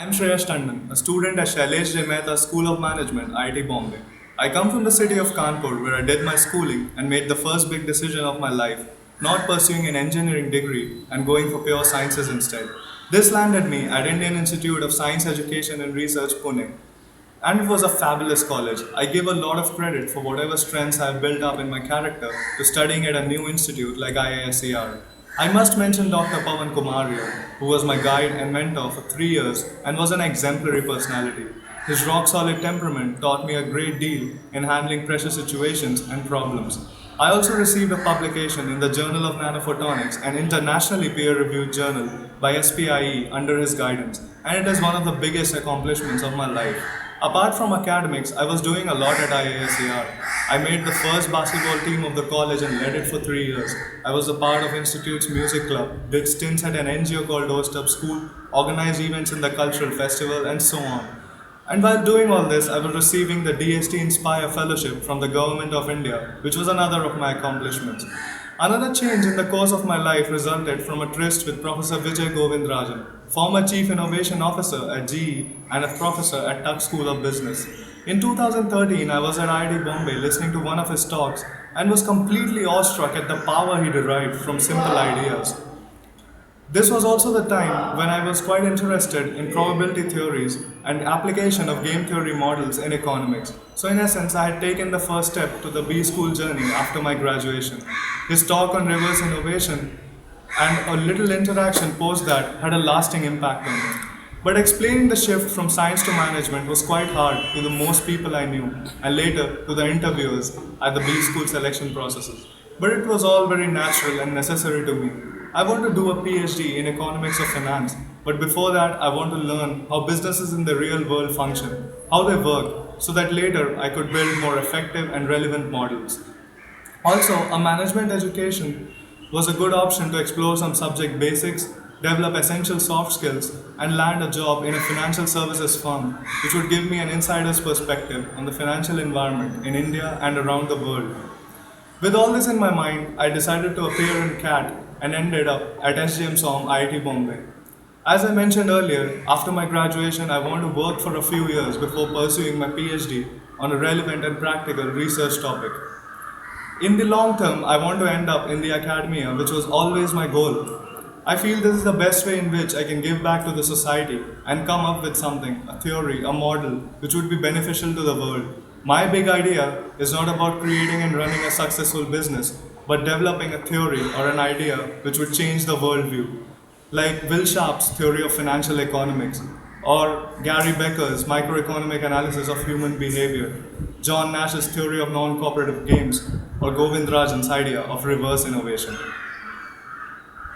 I'm Shreyash Tandon, a student at Shailesh J. Mehta School of Management, IIT Bombay. I come from the city of Kanpur where I did my schooling and made the first big decision of my life, not pursuing an engineering degree and going for pure sciences instead. This landed me at Indian Institute of Science Education and Research, Pune. And it was a fabulous college. I give a lot of credit for whatever strengths I have built up in my character to studying at a new institute like IISER. I must mention Dr. Pawan Kumaria, who was my guide and mentor for 3 years and was an exemplary personality. His rock solid temperament taught me a great deal in handling pressure situations and problems. I also received a publication in the Journal of Nanophotonics, an internationally peer reviewed journal by SPIE under his guidance, and it is one of the biggest accomplishments of my life. Apart from academics, I was doing a lot at IASER. I made the first basketball team of the college and led it for 3 years. I was a part of Institute's music club, did stints at an NGO called Dostup School, organized events in the cultural festival, and so on. And while doing all this, I was receiving the DST Inspire Fellowship from the Government of India, which was another of my accomplishments. Another change in the course of my life resulted from a tryst with Professor Vijay Govindrajan, former Chief Innovation Officer at GE and a professor at Tuck School of Business. In 2013, I was at IIT Bombay listening to one of his talks and was completely awestruck at the power he derived from simple ideas. This was also the time when I was quite interested in probability theories and application of game theory models in economics. So in essence, I had taken the first step to the B school journey after my graduation. His talk on reverse innovation and a little interaction post that had a lasting impact on me. But explaining the shift from science to management was quite hard to the most people I knew, and later to the interviewers at the B school selection processes. But it was all very natural and necessary to me. I want to do a PhD in economics of finance, but before that, I want to learn how businesses in the real world function, how they work, so that later I could build more effective and relevant models. Also, a management education was a good option to explore some subject basics, develop essential soft skills, and land a job in a financial services firm, which would give me an insider's perspective on the financial environment in India and around the world. With all this in my mind, I decided to appear in CAT and ended up at SGM SOM IIT Bombay. As I mentioned earlier, after my graduation, I want to work for a few years before pursuing my PhD on a relevant and practical research topic. In the long term, I want to end up in the academia, which was always my goal. I feel this is the best way in which I can give back to the society and come up with something, a theory, a model, which would be beneficial to the world. My big idea is not about creating and running a successful business, but developing a theory or an idea which would change the worldview. Like Will Sharpe's theory of financial economics, or Gary Becker's microeconomic analysis of human behavior, John Nash's theory of non cooperative games, or Govindrajan's idea of reverse innovation.